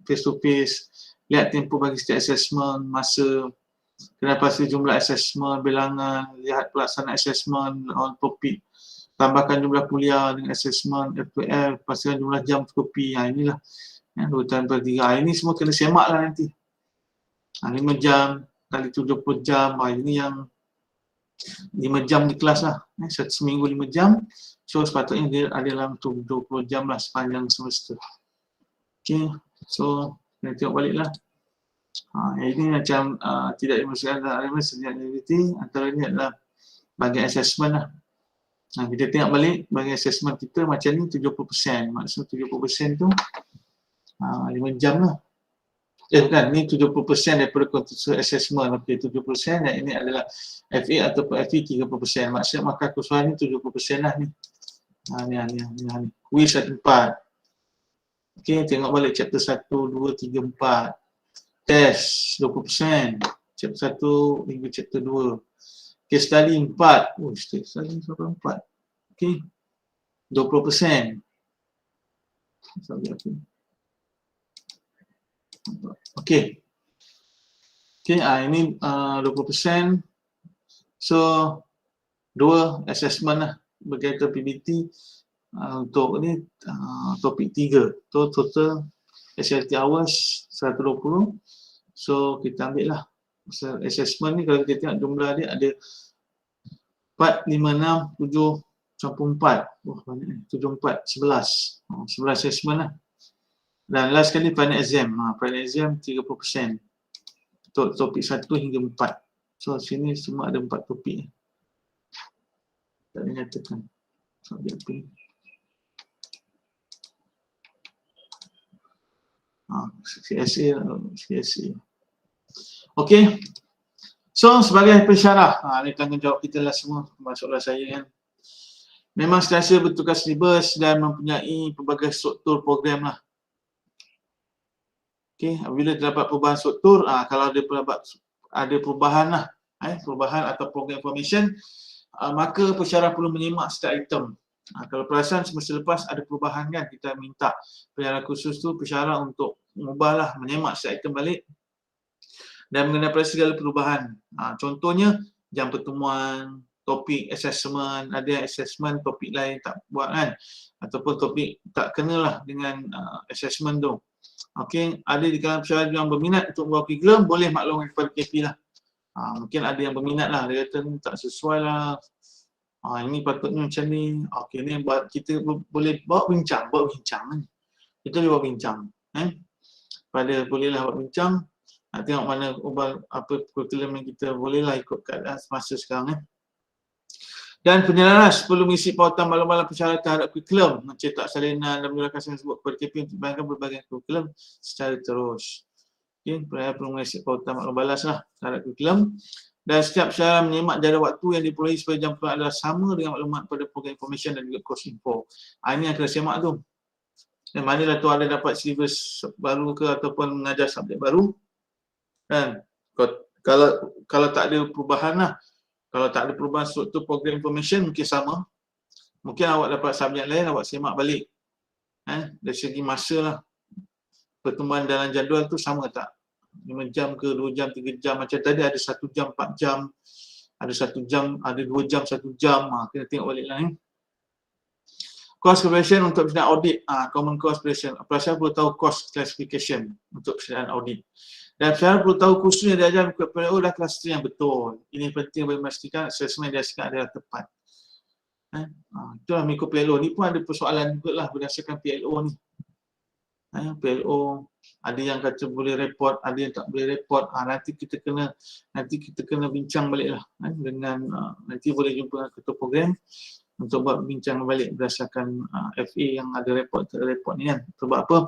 Speaker 1: face to face, lihat tempoh bagi setiap assessment, masa, kena pasti jumlah assessment, bilangan, lihat pelaksanaan assessment on topik, tambahkan jumlah kuliah dengan assessment, F2L, pastikan jumlah jam kopi. Inilah 2 tambah 3. Ini semua kena semak lah nanti. 5 jam kali 70 jam. Ini yang 5 jam di kelas lah. Satu seminggu 5 jam. So sepatutnya dia ada dalam 20 jam lah sepanjang semester. Okay. So kena tengok balik lah. Ini macam tidak dimasukkan dalam RMS sejak activity. Antaranya adalah bahagian assessment lah. Kita tengok balik bagi assessment kita macam ni 70%. Maksud 70% tu 5 jam lah. Bukan, ni 70% daripada konteks assessment. Okay, 70% dan ini adalah FA ataupun FE 30%. Maksud maka kursuan ni 70% lah ni. Ni. Quiz 4. Okay, tengok balik chapter 1, 2, 3, 4. Test 20%. Chapter 1 hingga chapter 2. Case study 4. Case study sampai 4. Okay. 20%. Okay. Okay, ini 20%. So, 2 assessment lah berkaitan PBT. Untuk ni topik 3. Total SLT hours 120. So, kita ambil lah. Assessment ni kalau kita tengok jumlah dia ada 4, 5, 6, 7 sampai 4. Banyak ni. 7, 4, 11. 11 assessment lah. Dan last kali final exam. Final exam 30%. Untuk topik 1 hingga 4. So, sini semua ada 4 topik. Tak dinyatakan. So, dia apa? CSA. Okey. So sebagai pensyarah, ini tanggungjawab kita lah semua, masuklah saya kan. Memang sentiasa bertukar silibus dan mempunyai pelbagai struktur program lah. Okey, apabila terdapat perubahan struktur, kalau ada perubahan lah, perubahan atau program information, maka pensyarah perlu menyimak setiap item. Kalau perasan semester lepas ada perubahan kan, kita minta pensyarah khusus tu pensyarah untuk mengubahlah, menyemak setiap item balik dan mengenai segala perubahan. Contohnya jam pertemuan, topik assessment, ada assessment topik lain tak buat kan, ataupun topik tak kenalah dengan assessment tu. Okey, ada di kalangan pensyarah yang berminat untuk buat curriculum, boleh maklumkan kepada KP lah. Mungkin ada yang berminat lah, dia kata ni tak sesuai lah. Ini patutnya macam ni. Okey, ni kita boleh bawa bincang kan. Kita boleh bawa bincang. Bolehlah buat bincang. Tengok mana apa kurikulum yang kita bolehlah ikut keadaan semasa sekarang. Dan penyelaras perlu mengisi pautan malam-malam pensyarah terhadap kurikulum, mencetak salinan dan menyerahkan salinan tersebut kepada KP untuk dibayangkan berbagai kurikulum secara terus. Okay, pensyarah perlu mengisi pautan maklum balas lah terhadap kurikulum. Dan setiap pensyarah menyimak jadual waktu yang diperolehi supaya jam keluar adalah sama dengan maklumat pada program information dan juga course info. Ini yang kena semak tu. Dan manalah tu ada dapat silibus baru ke ataupun mengajar subjek baru. Kan? Kalau tak ada perubahan lah, kalau tak ada perubahan struktur program information mungkin sama. Mungkin awak dapat subjek lain, awak semak balik. Dari segi masa lah, pertemuan dalam jadual tu sama tak? 5 jam ke 2 jam, 3 jam. Macam tadi ada 1 jam, 4 jam. Ada 1 jam, ada 2 jam, 1 jam. Kena tengok balik lah ni. Cost preparation untuk persediaan audit. Common cost preparation. Pensyarah perlu tahu cost classification untuk persediaan audit. Dan pensyarah perlu tahu kursus yang diajar kepada PLO dan kluster yang betul. Ini penting bagi memastikan asesmen yang dihasilkan adalah tepat. Itulah mengikut PLO. Ni pun ada persoalan juga lah berdasarkan PLO ni. PLO ada yang kata boleh report, ada yang tak boleh report. Nanti kita kena bincang balik lah dengan nanti boleh jumpa ketua program untuk buat bincang balik berdasarkan FA yang ada report ni kan. Sebab apa?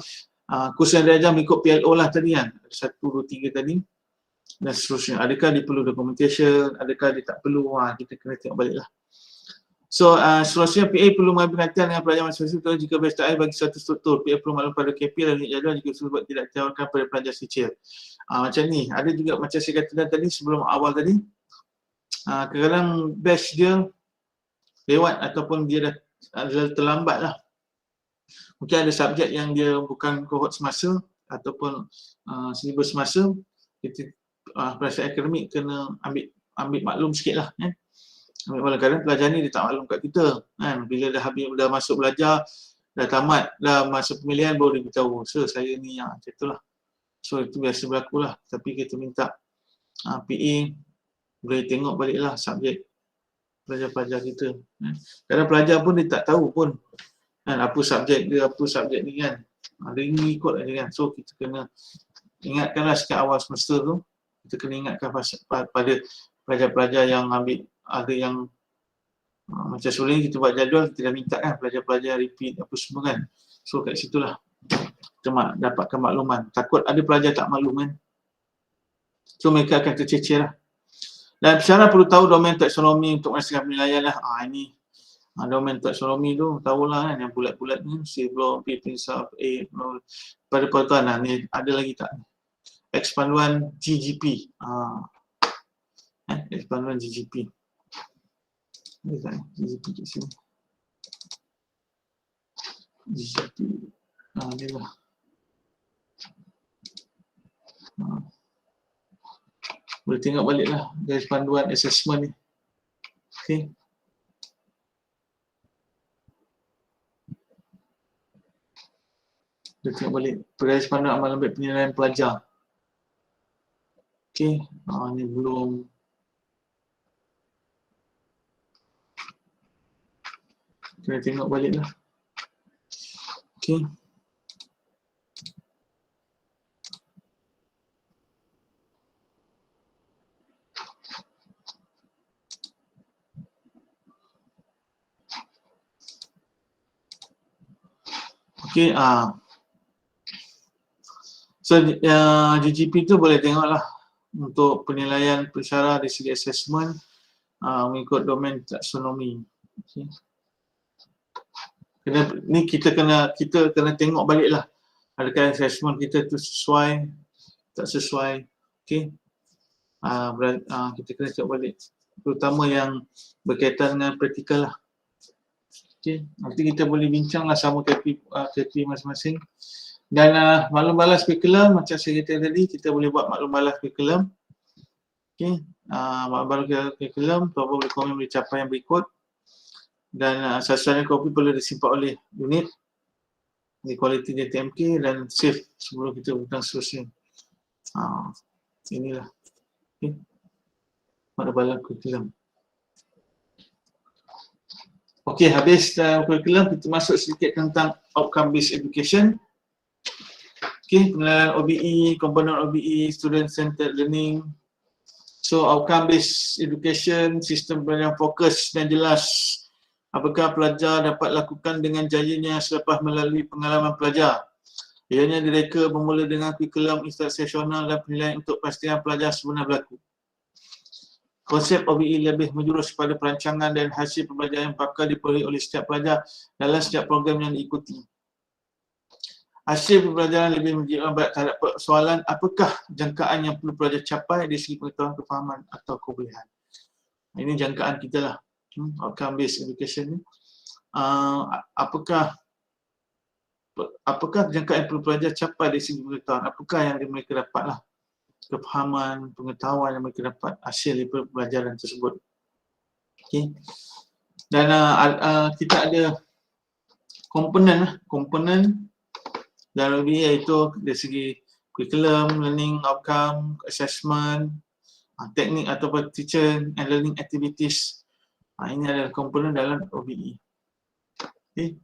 Speaker 1: Kurs yang dia ajar mengikut PLO lah tadi kan. 1, 2, 3 tadi dan seterusnya. Adakah dia perlu documentation, adakah dia tak perlu, kita kena tengok balik lah. So, seterusnya PA perlu mengambil perhatian dengan pelajar masing-masing jika best AI bagi satu struktur. PA perlu maklum pada KP dan unit jadual jika sebab tidak ditawarkan pada pelajar kecil. Macam ni, ada juga macam saya kata tadi sebelum awal tadi, kadang-kadang batch dia lewat ataupun dia dah terlambat lah. Mungkin ada subjek yang dia bukan kohort semasa ataupun silibus semasa, kita perasaan akademik kena ambil maklum sikit lah kan. Kadang-kadang pelajar ni dia tak maklum kat kita kan. Bila dah masuk belajar, dah tamat, dah masa pemilihan baru dia beritahu, so saya ni macam itulah. So itu biasa berlaku lah. Tapi kita minta PA boleh tengok balik lah subjek pelajar-pelajar kita. Kadang pelajar pun dia tak tahu pun kan, apa subjek ni kan. Dia ni ikut aja kan. So kita kena ingatkanlah sekat awal semester tu, kita kena ingatkan pada pelajar-pelajar yang ambil, ada yang macam sebelum ni kita buat jadual, kita dah minta kan pelajar-pelajar repeat apa semua kan. So kat situlah kita dapatkan makluman. Takut ada pelajar tak maklum kan. So mereka akan tercecer lah. Dan pensyarah perlu tahu domain taksonomi untuk merasakan penilaian lah. Ini domain taksonomi tu tahulah kan, yang bulat-bulat ni, C-block, P, pinsaf, A, pada pertuan lah. Ni ada lagi tak? Ekspanduan GGP. Ekspanduan GGP. GGP kat sini. GGP. Ni lah. Boleh tengok balik lah garis panduan assessment ni. Okay. Boleh tengok balik garis panduan amalan baik penilaian pelajar. Okay. Ni belum. Kena tengok balik lah. Okay. Okay. So GGP tu boleh tengok lah untuk penilaian pensyarah dari segi assessment mengikut domain taksonomi. Okay. Kita kena tengok balik lah, adakah assessment kita tu sesuai, tak sesuai. Okay. Kita kena tengok balik, terutama yang berkaitan dengan praktikal lah. Okay. Nanti kita boleh bincang lah sama KP masing-masing. Dan maklum balas kurikulum macam saya kata tadi, kita boleh buat maklum balas kurikulum. Okay. Maklum balas kurikulum, tuan boleh komen boleh capai yang berikut. Dan sasaran kopi perlu disimpan oleh unit di kualiti DTMK dan save sebelum kita hutang seterusnya. Inilah. Okay. Maklum balas kurikulum. Okey, habis kurikulum, kita masuk sedikit tentang outcome based education. Okey, penilaian OBE, komponen OBE, student centered learning. So outcome based education, sistem pembelajaran fokus dan jelas. Apakah pelajar dapat lakukan dengan jayanya selepas melalui pengalaman pelajar? Ianya direka bermula dengan kurikulum instruksional dan penilaian untuk pastikan pelajar sebenar berlaku. Konsep OBE lebih menjurus pada perancangan dan hasil pembelajaran yang bakal diperoleh oleh setiap pelajar dalam setiap program yang diikuti. Hasil pembelajaran lebih menjadi terhadap soalan apakah jangkaan yang perlu pelajar capai dari segi pengetahuan, kefahaman atau kebolehan. Ini jangkaan kita lah. Outcome based education ni. Apakah jangkaan yang perlu pelajar capai dari segi pengetahuan, apakah yang mereka dapat lah, kefahaman, pengetahuan yang mereka dapat hasil dari pelajaran tersebut. Okay. Dan kita ada komponen dalam OBE, iaitu dari segi curriculum, learning outcome, assessment, teknik ataupun teacher and learning activities, Ini adalah komponen dalam OBE. Okay.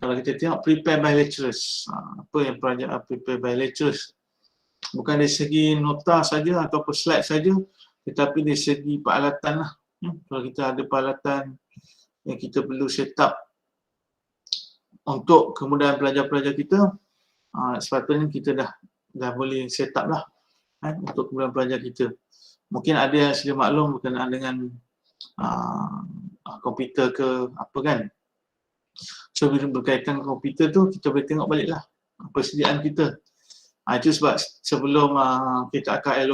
Speaker 1: Kalau kita tengok prepare by lecturers, apa yang pelajar prepare by lecturers? Bukan dari segi nota saja ataupun slide saja, tetapi dari segi peralatan lah. Kalau kita ada peralatan yang kita perlu set up untuk kemudahan pelajar-pelajar kita, sepatutnya kita dah boleh set up lah untuk kemudahan pelajar kita. Mungkin ada yang sedia maklum berkenaan dengan komputer ke apa kan. So bila berkaitan dengan komputer tu, kita boleh tengok balik lah persediaan kita. Itu sebab sebelum kita akan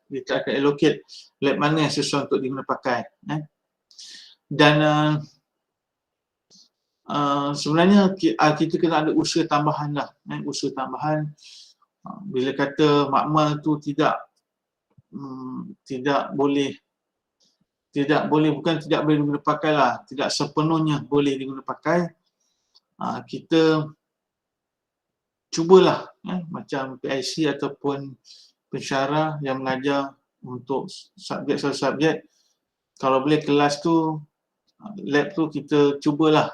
Speaker 1: kita akan allocate lab mana yang sesuai untuk diguna pakai. Dan sebenarnya kita kena ada usaha tambahan lah. Usaha tambahan bila kata makmal tu tidak boleh bukan tidak boleh diguna pakai lah, tidak sepenuhnya boleh diguna pakai. Kita cubalah macam PIC ataupun pensyarah yang mengajar untuk satu subjek, kalau boleh kelas tu, lab tu kita cubalah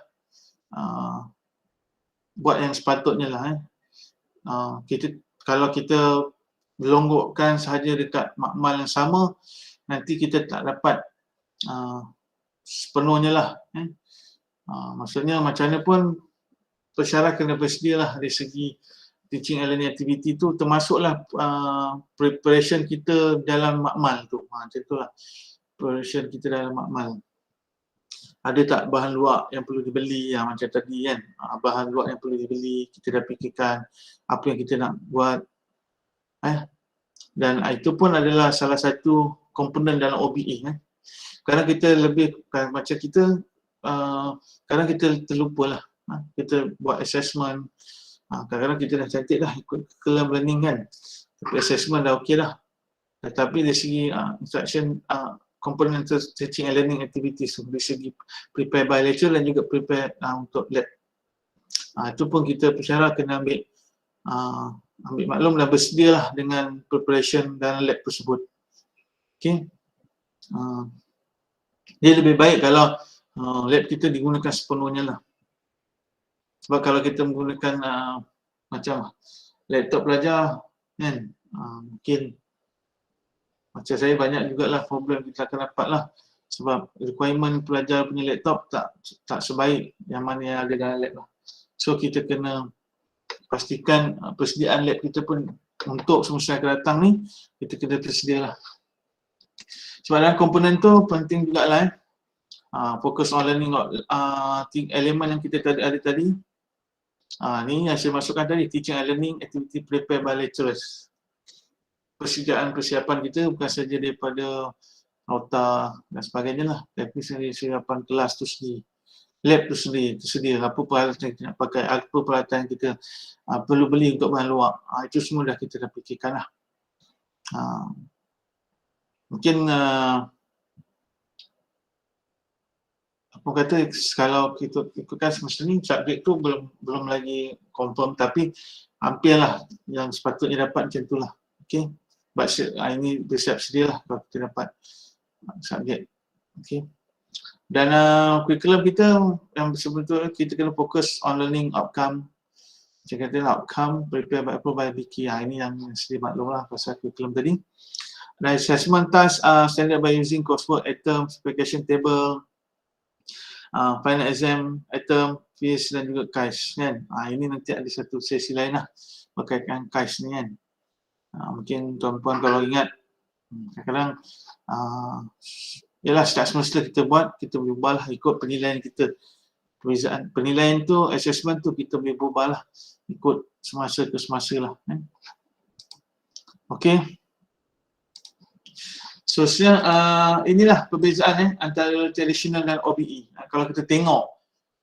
Speaker 1: buat yang sepatutnya lah. Kalau kita longgokkan sahaja dekat makmal yang sama, nanti kita tak dapat sepenuhnya lah. Maksudnya macam mana pun pensyarah kena bersedia lah dari segi teaching and learning activity tu, termasuklah preparation kita dalam makmal tu. Macam tu lah preparation kita dalam makmal. Ada tak bahan luar yang perlu dibeli, macam tadi kan, bahan luar yang perlu dibeli, kita dah fikirkan apa yang kita nak buat. Dan itu pun adalah salah satu komponen dalam OBE. Kadang kita lebih, macam kita, kadang kita terlupa lah. Kita buat assessment, kadang-kadang kita dah cantik dah ikut curriculum learning kan, tapi assessment dah okey dah. Tetapi dari segi instruction, komponen teaching and learning activities, dari segi prepare by lecture dan juga prepare untuk lab, itu pun kita pensyarah kena ambil maklum dan bersedia lah dengan preparation dan lab tersebut. Okay. Dia lebih baik kalau lab kita digunakan sepenuhnya lah. Sebab kalau kita menggunakan macam laptop pelajar kan, mungkin macam saya banyak jugalah problem kita akan dapat lah. Sebab requirement pelajar punya laptop tak sebaik yang mana yang ada dalam lab lah. So kita kena pastikan persediaan lab kita pun untuk semasa yang akan datang ni, kita kena tersedia lah. Sebab dalam komponen tu penting jugalah focus on learning elemen yang kita ada tadi. Ni yang saya masukkan tadi, teaching and learning activity prepared by lecturers. Persiapan kita bukan saja daripada nota dan sebagainya lah, tapi persiapan kelas tu sendiri, lab tu sendiri, tersedia apa peralatan kita nak pakai, apa peralatan kita perlu beli untuk bahan luar. Itu semua dah kita dah fikirkan lah. Mungkin apa kata, kalau kita ikutkan semasa ni subjek tu belum lagi confirm, tapi hampirlah yang sepatutnya dapat macam tu lah. Okay. Ini bersiap sedia lah kalau kita dapat subjek. Okay. Dan curriculum kita yang sebetulnya kita kena fokus on learning outcome. Macam kata outcome prepare by approve by Vicky. Ini yang sedia maklum lah pasal curriculum tadi. Dan assessment task standard by using coursework item, application table, final exam item, fees dan juga KAIS kan. Ini nanti ada satu sesi lain lah berkaitan KAIS ni kan. Mungkin tuan-puan kalau ingat, kadang-kadang ialah start semester kita buat, kita boleh ubah lah ikut penilaian kita. Perbezaan penilaian tu, assessment tu kita boleh ubah lah ikut semasa ke semasa lah. Okay. So inilah perbezaan antara tradisional dan OBE. Kalau kita tengok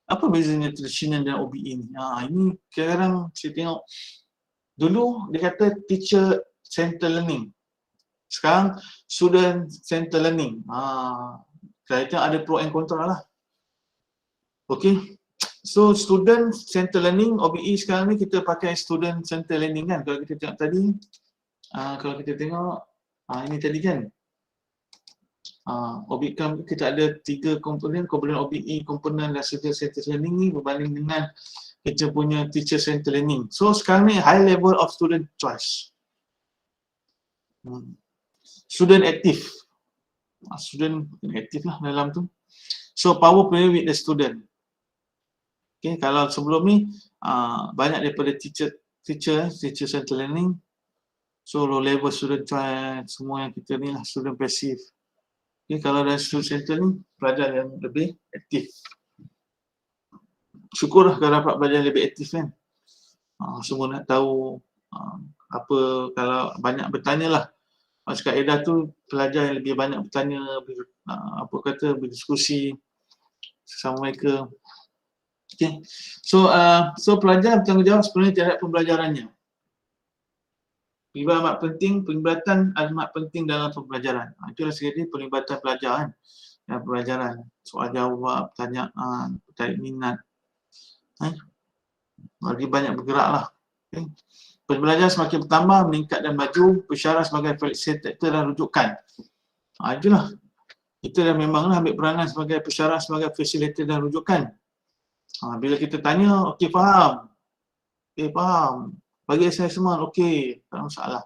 Speaker 1: apa bezanya tradisional dan OBE ni. Ini kadang-kadang saya tengok, dulu dia kata teacher center learning, sekarang student center learning. Kaitan ada pro and kontra lah. Okay. So student center learning, OBE sekarang ni kita pakai student center learning kan. Kalau kita tengok tadi, kalau kita tengok ini tadi kan, Objek kan kita ada 3 komponen objek E, komponen dan student centered learning ni berbanding dengan kita punya teacher centered learning. So sekarang ni high level of student choice. Student active. Student aktif lah dalam tu. So power play with the student. Okay, kalau sebelum ni banyak daripada teacher centered learning. So low level student choice, semua yang kita ni lah student passive. Okay, kalau dari student centered ni pelajar yang lebih aktif. Syukurlah kalau dapat pelajar yang lebih aktif kan. Semua nak tahu apa, kalau banyak bertanya lah. Macam kaedah tu pelajar yang lebih banyak bertanya, berdiskusi sesama mereka. Okay. So pelajar bertanggungjawab sebenarnya terhadap pembelajarannya. Pelibatan amat penting, pelibatan amat penting dalam pembelajaran. Itulah sekali pelibatan pelajar kan dalam pembelajaran. Soal jawab, pertanyaan, tarik minat. Lagi banyak bergerak lah. Okay. Pembelajaran semakin bertambah, meningkat dan maju, pensyarah sebagai fasilitator dan rujukan. Itulah. Kita dah memanglah ambil peranan sebagai pensyarah, sebagai fasilitator dan rujukan. Bila kita tanya, okey faham. Okey faham. Bagi assessment, okey, tak ada masalah.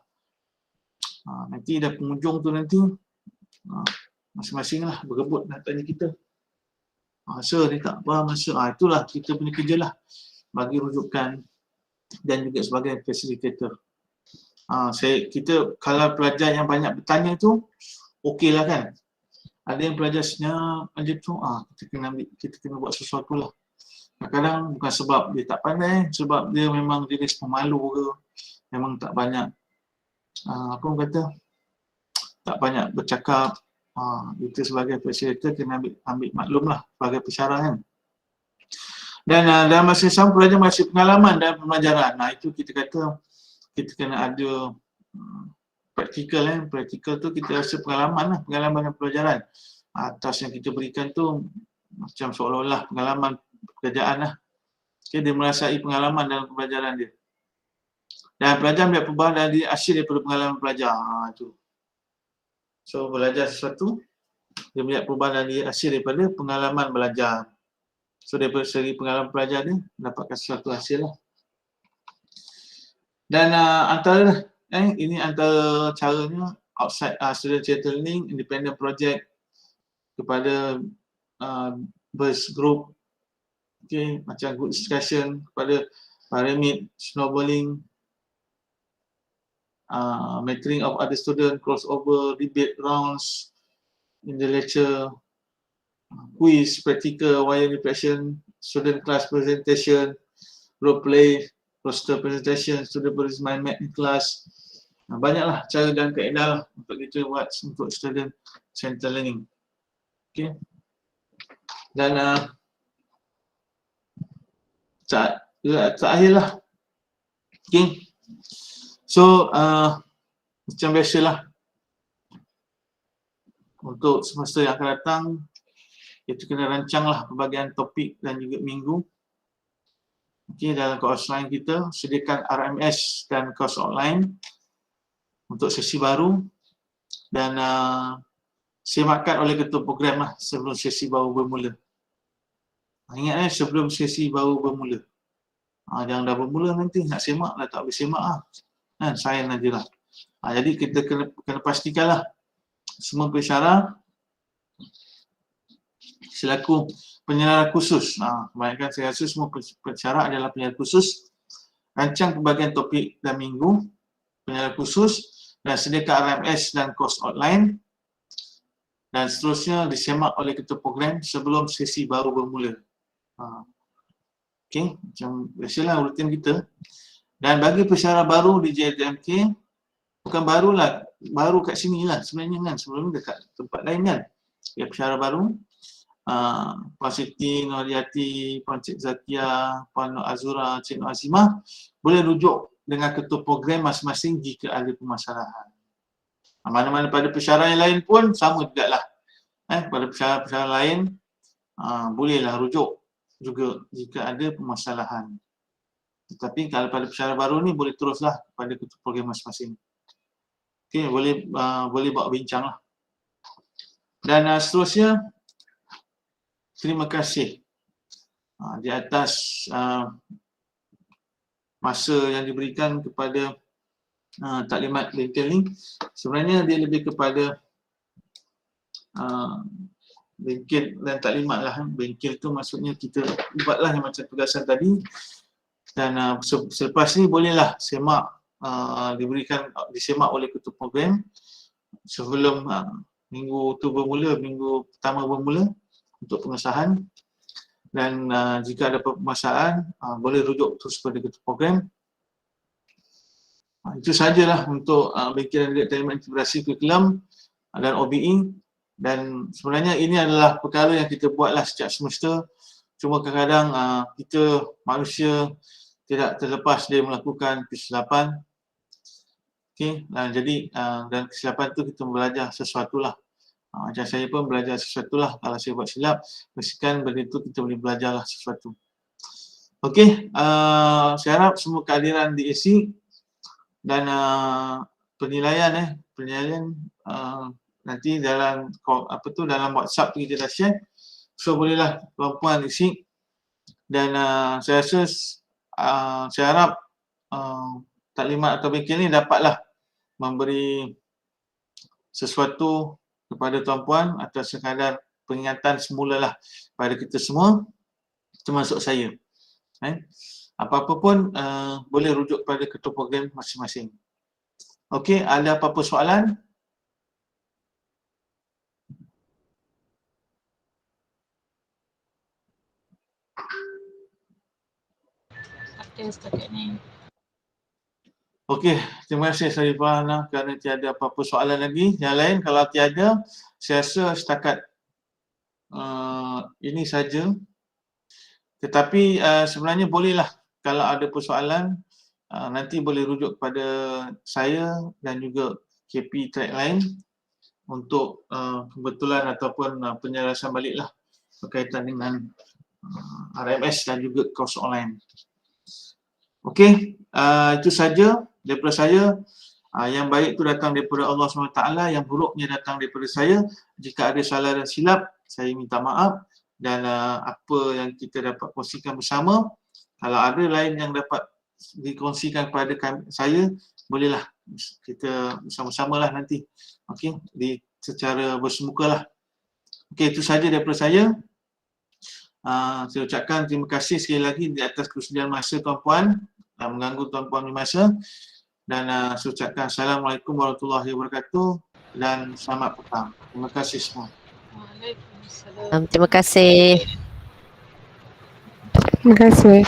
Speaker 1: Nanti dah penghujung tu nanti, masing-masing lah berebut nak tanya kita. Sir, dia tak faham masa. Itulah kita punya kerja lah. Bagi rujukan dan juga sebagai fasilitator. Kita kalau pelajar yang banyak bertanya tu, okey lah kan. Ada yang pelajar senyap aja tu, kita kena buat sesuatu lah. Kadang-kadang bukan sebab dia tak pandai, sebab dia memang jenis pemalu ke, memang tak banyak apa orang kata, tak banyak bercakap. Kita sebagai fasilitator kena ambil maklum lah sebagai pensyarah kan. Dan dalam masa yang sama pelajar masih pengalaman dalam pembelajaran. Itu kita kata kita kena ada praktikal kan. Praktikal tu kita rasa pengalaman lah, pengalaman dalam pelajaran. Atas yang kita berikan tu macam seolah-olah pengalaman pekerjaan lah. Okay, dia merasai pengalaman dalam pembelajaran dia. Dan pelajar melihat perubahan dan dia hasil daripada pengalaman pelajar. Itu. So belajar sesuatu, dia melihat perubahan dan dia hasil daripada pengalaman belajar. So daripada segi pengalaman pelajar dia mendapatkan sesuatu hasil lah. Dan ini antara caranya outside student centered learning, independent project kepada burst group. Okay, macam group discussion kepada pyramid, snowballing, mentoring of other student, crossover, debate rounds in the lecture, quiz, practical, wire reflection, student class presentation, role play, roster presentation, student produce mind map in class. Banyaklah cara dan kaedah lah untuk kita buat untuk student centered learning. Okay. Dan terakhirlah. Okay. So macam biasalah untuk semester yang akan datang kita kena rancanglah pelbagai topik dan juga minggu. Okay, dalam course online kita sediakan RMS dan course online untuk sesi baru dan semakkan oleh ketua program lah sebelum sesi baru bermula. Ingat sebelum sesi baru bermula. Jangan dah bermula nanti nak semak dah tak boleh semak lah. Sayang aja lah. Jadi kita kena pastikanlah semua pensyarah selaku penyarah khusus. Kebanyakan saya rasa semua pensyarah adalah penyarah khusus. Rancang pelbagai topik dan minggu penyarah khusus dan sediakan RMS dan course online dan seterusnya disemak oleh ketua program sebelum sesi baru bermula. Okey, macam biasalah rutin kita. Dan bagi pensyarah baru di JTMK, bukan baru kat sini lah sebenarnya kan, sebelum ni dekat tempat lain kan. Ya, pensyarah baru, Puan Siti, Nurhayati, Puan Cik Zakia, Puan Nur Azura, Cik Nur Azimah boleh rujuk dengan ketua program masing-masing jika ada permasalahan. Mana-mana pada pensyarah yang lain pun sama juga lah. Pada pensyarah-pensyarah lain bolehlah rujuk juga jika ada permasalahan. Tetapi kalau pada pensyarah baru ni boleh teruslah pada ketua program masing-masing. Okey, boleh bawa bincang lah. Dan seterusnya, terima kasih di atas masa yang diberikan kepada taklimat bengkel ni. Sebenarnya dia lebih kepada bengkel dan taklimat lah. Bengkel tu maksudnya kita buatlah yang macam tugasan tadi, dan selepas ni bolehlah semak, disemak oleh ketua program sebelum minggu tu bermula, minggu pertama bermula untuk pengesahan. Dan jika ada permasalahan, boleh rujuk terus pada ketua program. Itu sajalah untuk bengkel dan taklimat integrasi kurikulum dan OBE. Dan sebenarnya ini adalah perkara yang kita buatlah setiap semester. Cuma kadang-kadang kita manusia tidak terlepas dari melakukan kesilapan. Okey, jadi dan kesilapan tu kita belajar sesuatu lah. Macam saya pun belajar sesuatu lah. Kalau saya buat silap, pastikan benda tu kita boleh belajar lah sesuatu. Okey, saya harap semua kehadiran di AC dan penilaian nanti dalam dalam WhatsApp kita dah share. So bolehlah puan-puan isi. Dan saya rasa saya harap taklimat atau bengkel ni dapatlah memberi sesuatu kepada tuan-puan atau sekadar peringatan semula lah pada kita semua, termasuk saya. Apa-apa pun boleh rujuk pada ketua program masing-masing. Okey, ada apa-apa soalan?
Speaker 2: Ada setakat ni.
Speaker 1: Okey, terima kasih Sarifah Hana kerana tiada apa-apa soalan lagi. Yang lain kalau tiada, saya rasa setakat ini saja. Tetapi sebenarnya bolehlah kalau ada persoalan nanti boleh rujuk kepada saya dan juga KP track lain untuk kebetulan ataupun penyelesaian baliklah berkaitan dengan RMS dan juga kos online. Okey, itu saja daripada saya. Yang baik itu datang daripada Allah SWT, yang buruknya datang daripada saya. Jika ada salah dan silap, saya minta maaf. Dan apa yang kita dapat kongsikan bersama, kalau ada lain yang dapat dikongsikan kepada saya, bolehlah kita bersama-sama lah nanti. Okey, secara bersemukalah. Okey, itu saja daripada saya. Saya ucapkan terima kasih sekali lagi di atas kesediaan masa tuan-puan, mengganggu tuan-puan di masa. Dan saya ucapkan Assalamualaikum warahmatullahi wabarakatuh dan selamat petang. Terima kasih semua.
Speaker 2: Waalaikumsalam.
Speaker 3: Terima kasih.
Speaker 4: Terima kasih.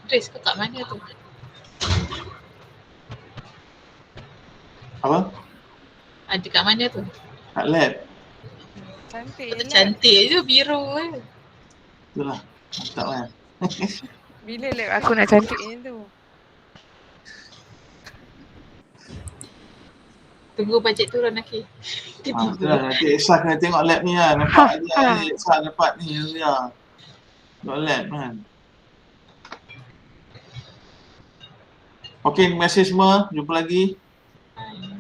Speaker 2: Chris, kau kat mana tu?
Speaker 1: Apa?
Speaker 2: Ada kat mana tu?
Speaker 1: Kat lab.
Speaker 4: Cantik
Speaker 2: Kau
Speaker 4: je
Speaker 2: tu
Speaker 4: lah.
Speaker 2: cantik je, biru kan?
Speaker 1: Itulah. Mantap kan?
Speaker 4: Bila lab aku nak cantiknya tu?
Speaker 2: Tunggu bajet turun lagi.
Speaker 1: Itulah nanti Esah kena tengok lab ni lah. Nampak aja Esah dapat ni ya. Tengok lab kan. Okey, terima kasih semua. Jumpa lagi.
Speaker 2: Bye.